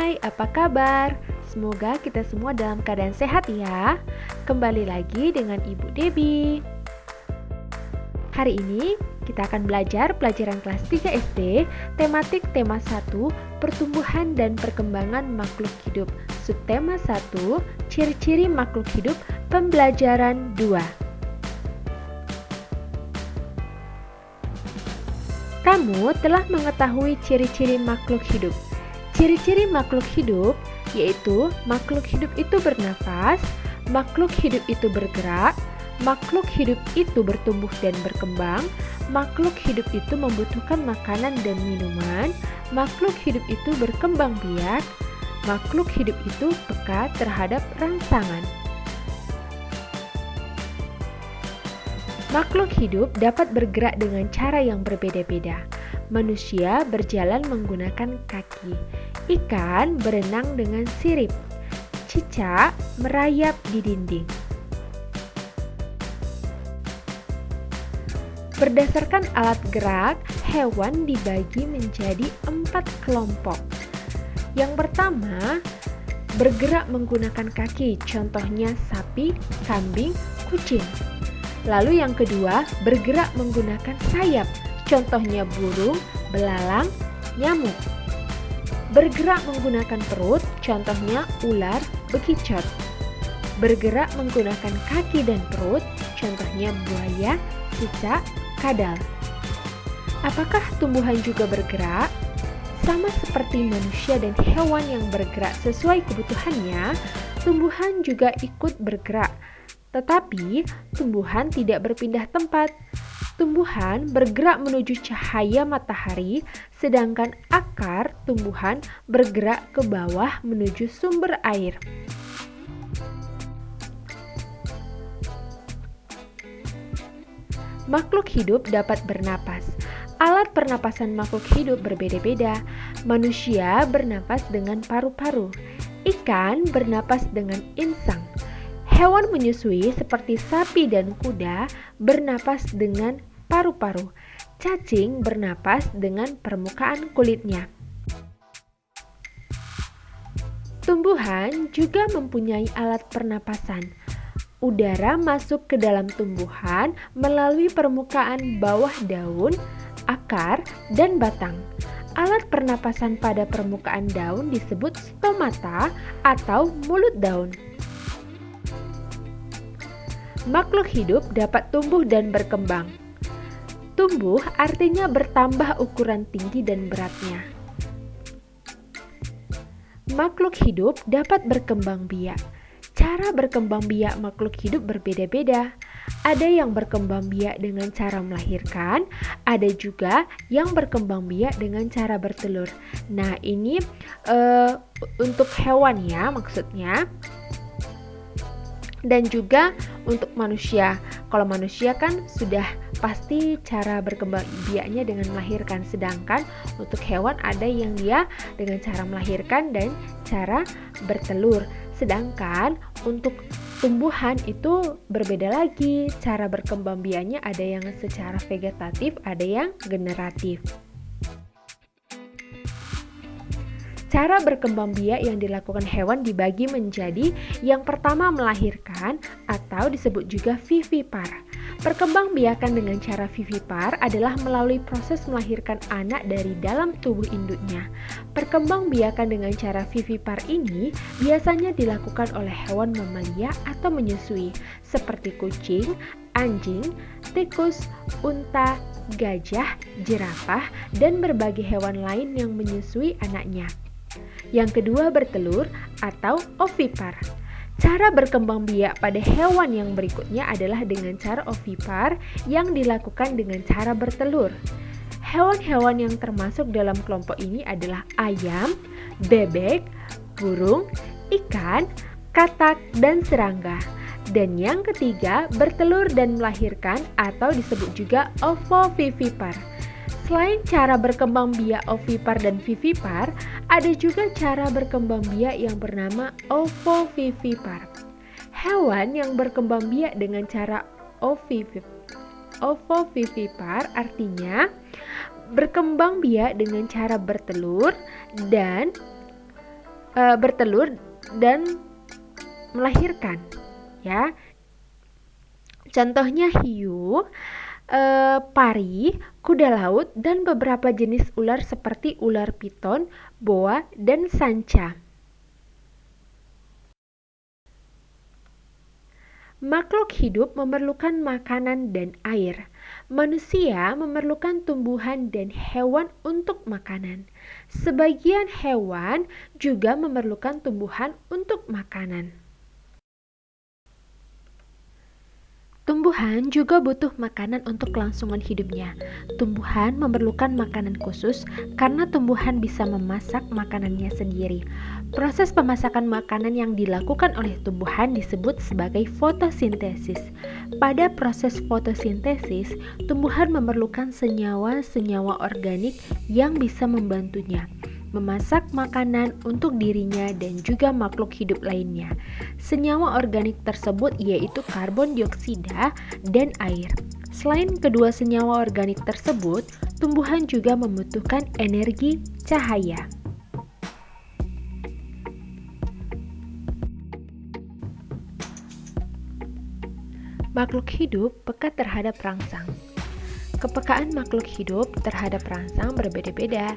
Hai, apa kabar? Semoga kita semua dalam keadaan sehat ya. Kembali lagi dengan Ibu Debbie. Hari ini kita akan belajar pelajaran kelas 3 SD, tematik tema 1, pertumbuhan dan perkembangan makhluk hidup. Subtema 1, ciri-ciri makhluk hidup, pembelajaran 2. Kamu telah mengetahui ciri-ciri makhluk hidup. Ciri-ciri makhluk hidup yaitu makhluk hidup itu bernafas, makhluk hidup itu bergerak, makhluk hidup itu bertumbuh dan berkembang, makhluk hidup itu membutuhkan makanan dan minuman, makhluk hidup itu berkembang biak, makhluk hidup itu peka terhadap rangsangan. Makhluk hidup dapat bergerak dengan cara yang berbeda-beda. Manusia berjalan menggunakan kaki. Ikan berenang dengan sirip. Cicak merayap di dinding. Berdasarkan alat gerak, hewan dibagi menjadi 4 kelompok. Yang pertama, bergerak menggunakan kaki, contohnya sapi, kambing, kucing. Lalu yang kedua, bergerak menggunakan sayap, contohnya burung, belalang, nyamuk. Bergerak menggunakan perut, contohnya ular, bekicot. Bergerak menggunakan kaki dan perut, contohnya buaya, cicak, kadal. Apakah tumbuhan juga bergerak? Sama seperti manusia dan hewan yang bergerak sesuai kebutuhannya, tumbuhan juga ikut bergerak. Tetapi, tumbuhan tidak berpindah tempat. Tumbuhan bergerak menuju cahaya matahari, sedangkan akar tumbuhan bergerak ke bawah menuju sumber air. Makhluk hidup dapat bernapas. Alat pernapasan makhluk hidup berbeda-beda. Manusia bernapas dengan paru-paru. Ikan bernapas dengan insang. Hewan menyusui seperti sapi dan kuda bernapas dengan paru-paru. Cacing bernapas dengan permukaan kulitnya. Tumbuhan juga mempunyai alat pernapasan. Udara masuk ke dalam tumbuhan melalui permukaan bawah daun, akar, dan batang. Alat pernapasan pada permukaan daun disebut stomata atau mulut daun. Makhluk hidup dapat tumbuh dan berkembang. Tumbuh artinya bertambah ukuran tinggi dan beratnya. Makhluk hidup dapat berkembang biak. Cara berkembang biak makhluk hidup berbeda-beda. Ada yang berkembang biak dengan cara melahirkan, ada juga yang berkembang biak dengan cara bertelur. Nah, ini untuk hewan ya maksudnya. Dan juga untuk manusia. Kalau manusia kan sudah pasti cara berkembang biaknya dengan melahirkan. Sedangkan untuk hewan ada yang dia dengan cara melahirkan dan cara bertelur. Sedangkan untuk tumbuhan itu berbeda lagi. Cara berkembang biaknya ada yang secara vegetatif, ada yang generatif. Cara berkembang biak yang dilakukan hewan dibagi menjadi yang pertama melahirkan atau disebut juga vivipar. Perkembangbiakan dengan cara vivipar adalah melalui proses melahirkan anak dari dalam tubuh induknya. Perkembangbiakan dengan cara vivipar ini biasanya dilakukan oleh hewan mamalia atau menyusui seperti kucing, anjing, tikus, unta, gajah, jerapah, dan berbagai hewan lain yang menyusui anaknya. Yang kedua bertelur atau ovipar. Cara berkembang biak pada hewan yang berikutnya adalah dengan cara ovipar yang dilakukan dengan cara bertelur. Hewan-hewan yang termasuk dalam kelompok ini adalah ayam, bebek, burung, ikan, katak, dan serangga. Dan yang ketiga bertelur dan melahirkan atau disebut juga ovovivipar. Selain cara berkembang biak ovipar dan vivipar, ada juga cara berkembang biak yang bernama ovovivipar. Hewan yang berkembang biak dengan cara ovovivipar artinya berkembang biak dengan cara bertelur dan bertelur dan melahirkan, ya. Contohnya hiu, pari, kuda laut, dan beberapa jenis ular seperti ular piton, boa, dan sanca. Makhluk hidup memerlukan makanan dan air. Manusia memerlukan tumbuhan dan hewan untuk makanan. Sebagian hewan juga memerlukan tumbuhan untuk makanan. Tumbuhan juga butuh makanan untuk kelangsungan hidupnya. Tumbuhan memerlukan makanan khusus karena tumbuhan bisa memasak makanannya sendiri. Proses pemasakan makanan yang dilakukan oleh tumbuhan disebut sebagai fotosintesis. Pada proses fotosintesis, tumbuhan memerlukan senyawa-senyawa organik yang bisa membantunya memasak makanan untuk dirinya dan juga makhluk hidup lainnya. Senyawa organik tersebut yaitu karbon dioksida dan air. Selain kedua senyawa organik tersebut, tumbuhan juga membutuhkan energi cahaya. Makhluk hidup peka terhadap rangsang. Kepekaan makhluk hidup terhadap rangsang berbeda-beda.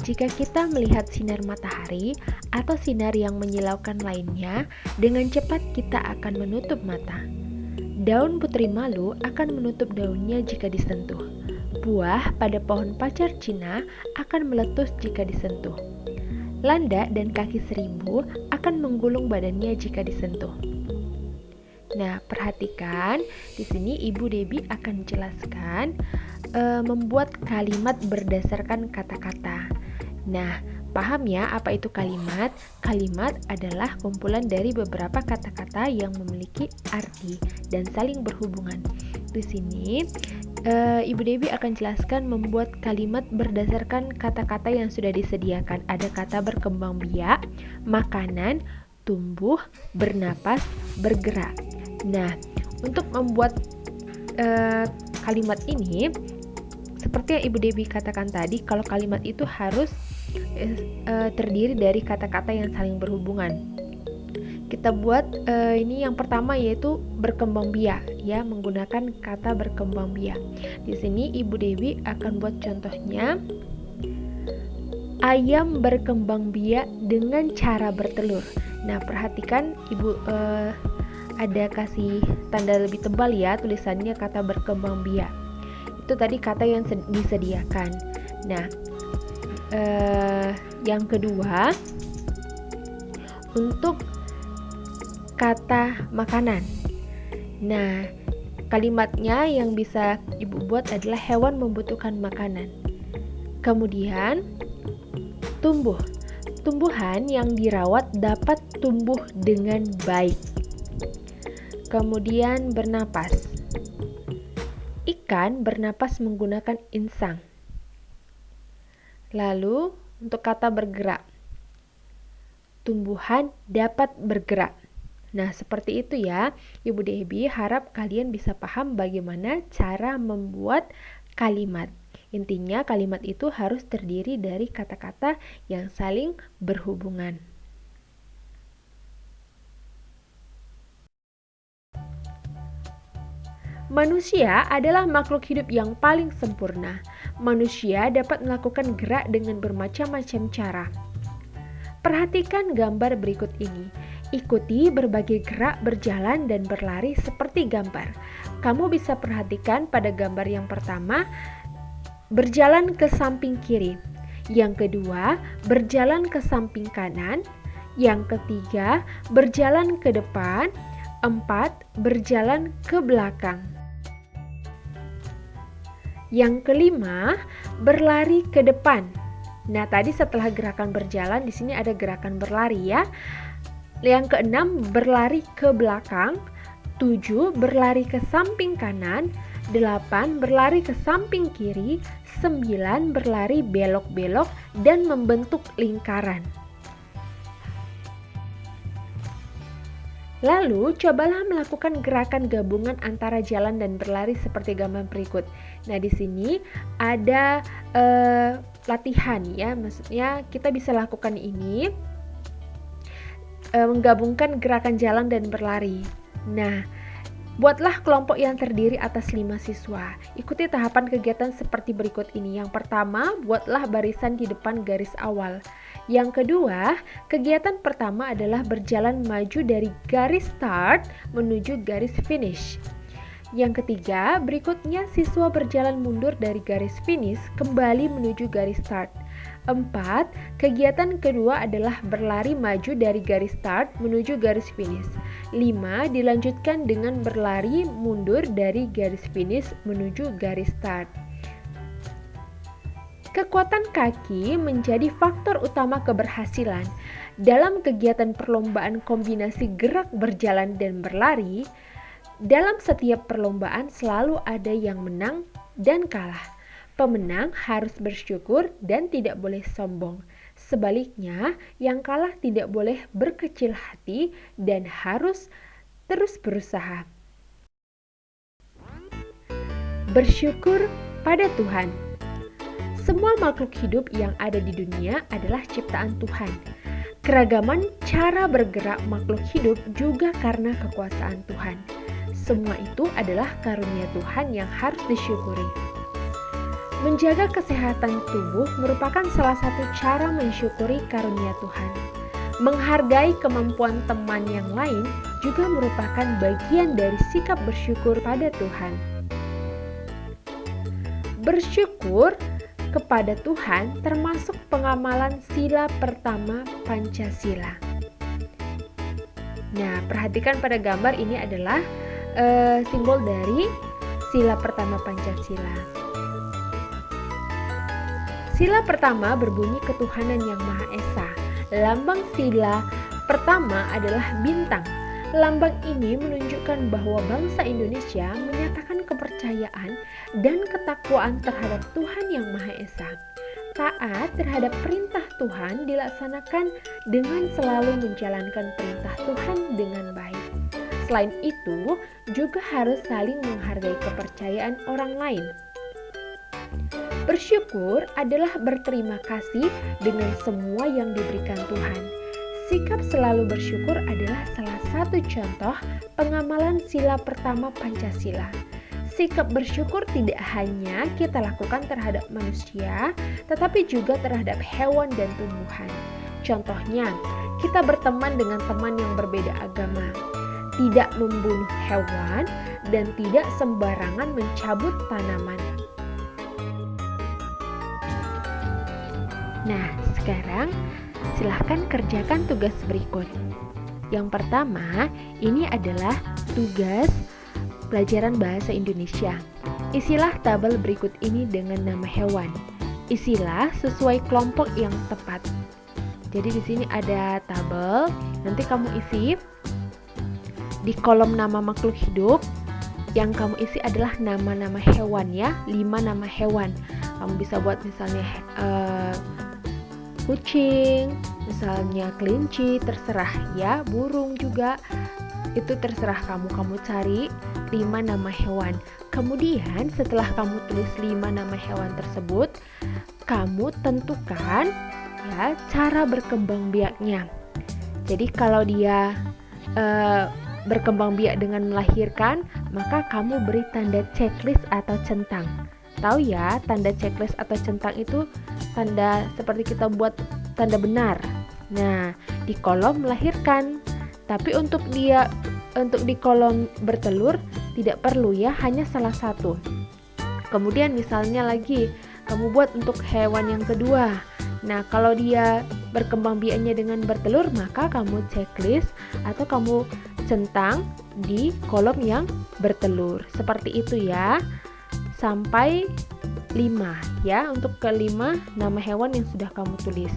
Jika kita melihat sinar matahari atau sinar yang menyilaukan lainnya, dengan cepat kita akan menutup mata. Daun putri malu akan menutup daunnya jika disentuh. Buah pada pohon pacar Cina akan meletus jika disentuh. Landak dan kaki seribu akan menggulung badannya jika disentuh. Nah, perhatikan di sini Ibu Debbie akan jelaskan membuat kalimat berdasarkan kata-kata. Nah, paham ya apa itu kalimat? Kalimat adalah kumpulan dari beberapa kata-kata yang memiliki arti dan saling berhubungan. Di sini, Ibu Debbie akan jelaskan membuat kalimat berdasarkan kata-kata yang sudah disediakan. Ada kata berkembang biak, makanan, tumbuh, bernapas, bergerak. Nah, untuk membuat kalimat ini, seperti yang Ibu Debbie katakan tadi, kalau kalimat itu harus terdiri dari kata-kata yang saling berhubungan. Kita buat ini yang pertama yaitu berkembang biak, ya, menggunakan kata berkembang biak. Di sini Ibu Debbie akan buat contohnya. Ayam berkembang biak dengan cara bertelur. Nah, perhatikan Ibu ada kasih tanda lebih tebal ya, tulisannya kata berkembang biak. Itu tadi kata yang disediakan. Nah, yang kedua, untuk kata makanan. Nah, kalimatnya yang bisa Ibu buat adalah hewan membutuhkan makanan. Kemudian, tumbuh. Tumbuhan yang dirawat dapat tumbuh dengan baik. Kemudian, bernapas. Ikan bernapas menggunakan insang. Lalu, untuk kata bergerak. Tumbuhan dapat bergerak. Nah, seperti itu ya. Ibu Debbie harap kalian bisa paham bagaimana cara membuat kalimat. Intinya kalimat itu harus terdiri dari kata-kata yang saling berhubungan. Manusia adalah makhluk hidup yang paling sempurna. Manusia dapat melakukan gerak dengan bermacam-macam cara. Perhatikan gambar berikut ini. Ikuti berbagai gerak berjalan dan berlari seperti gambar. Kamu bisa perhatikan pada gambar yang pertama, berjalan ke samping kiri. Yang kedua, berjalan ke samping kanan. Yang ketiga, berjalan ke depan. 4. Berjalan ke belakang. Yang kelima, berlari ke depan. Nah, tadi setelah gerakan berjalan, di sini ada gerakan berlari ya. Yang keenam, berlari ke belakang. 7. Berlari ke samping kanan. 8. Berlari ke samping kiri. 9. Berlari belok-belok dan membentuk lingkaran. Lalu, cobalah melakukan gerakan gabungan antara jalan dan berlari seperti gambar berikut. Nah, di sini ada latihan ya, maksudnya kita bisa lakukan ini menggabungkan gerakan jalan dan berlari. Nah, buatlah kelompok yang terdiri atas 5 siswa. Ikuti tahapan kegiatan seperti berikut ini. Yang pertama, buatlah barisan di depan garis awal. Yang kedua, kegiatan pertama adalah berjalan maju dari garis start menuju garis finish. Yang ketiga, berikutnya siswa berjalan mundur dari garis finish kembali menuju garis start. 4. Kegiatan kedua adalah berlari maju dari garis start menuju garis finish. 5. Dilanjutkan dengan berlari mundur dari garis finish menuju garis start. Kekuatan kaki menjadi faktor utama keberhasilan. Dalam kegiatan perlombaan kombinasi gerak berjalan dan berlari, dalam setiap perlombaan selalu ada yang menang dan kalah. Pemenang harus bersyukur dan tidak boleh sombong. Sebaliknya, yang kalah tidak boleh berkecil hati dan harus terus berusaha. Bersyukur pada Tuhan. Semua makhluk hidup yang ada di dunia adalah ciptaan Tuhan. Keragaman cara bergerak makhluk hidup juga karena kekuasaan Tuhan. Semua itu adalah karunia Tuhan yang harus disyukuri. Menjaga kesehatan tubuh merupakan salah satu cara mensyukuri karunia Tuhan. Menghargai kemampuan teman yang lain juga merupakan bagian dari sikap bersyukur pada Tuhan. Bersyukur kepada Tuhan termasuk pengamalan sila pertama Pancasila. Nah, perhatikan pada gambar ini adalah simbol dari sila pertama Pancasila. Sila pertama berbunyi ketuhanan yang Maha Esa. Lambang sila pertama adalah bintang. Lambang ini menunjukkan bahwa bangsa Indonesia menyatakan kepercayaan dan ketakwaan terhadap Tuhan yang Maha Esa. Taat terhadap perintah Tuhan dilaksanakan dengan selalu menjalankan perintah Tuhan dengan baik. Selain itu, juga harus saling menghargai kepercayaan orang lain. Bersyukur adalah berterima kasih dengan semua yang diberikan Tuhan. Sikap selalu bersyukur adalah salah satu contoh pengamalan sila pertama Pancasila. Sikap bersyukur tidak hanya kita lakukan terhadap manusia, tetapi juga terhadap hewan dan tumbuhan. Contohnya, kita berteman dengan teman yang berbeda agama, tidak membunuh hewan, dan tidak sembarangan mencabut tanaman. Nah, sekarang silahkan kerjakan tugas berikut. Yang pertama, ini adalah tugas pelajaran bahasa Indonesia. Isilah tabel berikut ini dengan nama hewan. Isilah sesuai kelompok yang tepat. Jadi di sini ada tabel, nanti kamu isi di kolom nama makhluk hidup. Yang kamu isi adalah nama-nama hewan ya, 5 nama hewan. Kamu bisa buat misalnya kucing, misalnya kelinci, terserah ya, burung juga, itu terserah kamu cari 5 nama hewan. Kemudian setelah kamu tulis 5 nama hewan tersebut, kamu tentukan ya cara berkembang biaknya. Jadi kalau dia berkembang biak dengan melahirkan, maka kamu beri tanda checklist atau centang. Tahu ya, tanda checklist atau centang itu tanda seperti kita buat tanda benar. Nah, di kolom melahirkan. Tapi untuk di kolom bertelur tidak perlu ya, hanya salah satu. Kemudian misalnya lagi kamu buat untuk hewan yang kedua. Nah, kalau dia berkembang biaknya dengan bertelur, maka kamu checklist atau kamu centang di kolom yang bertelur. Seperti itu ya. Sampai 5 ya, untuk ke-5 nama hewan yang sudah kamu tulis.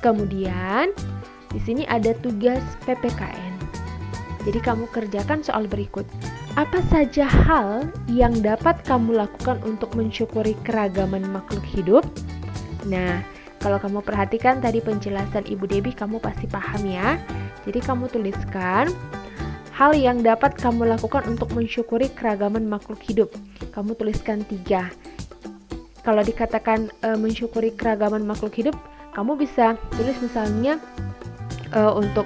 Kemudian di sini ada tugas PPKN. Jadi kamu kerjakan soal berikut. Apa saja hal yang dapat kamu lakukan untuk mensyukuri keragaman makhluk hidup? Nah, kalau kamu perhatikan tadi penjelasan Ibu Debbie, kamu pasti paham ya. Jadi kamu tuliskan hal yang dapat kamu lakukan untuk mensyukuri keragaman makhluk hidup. Kamu tuliskan 3. Kalau dikatakan mensyukuri keragaman makhluk hidup, Kamu bisa tulis misalnya untuk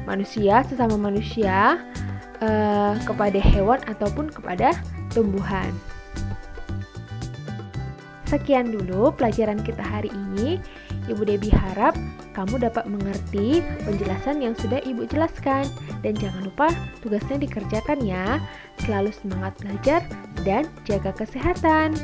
manusia, sesama manusia, kepada hewan ataupun kepada tumbuhan. Sekian dulu pelajaran kita hari ini. Ibu Debbie harap kamu dapat mengerti penjelasan yang sudah Ibu jelaskan. Dan jangan lupa tugasnya dikerjakan ya. Selalu semangat belajar dan jaga kesehatan.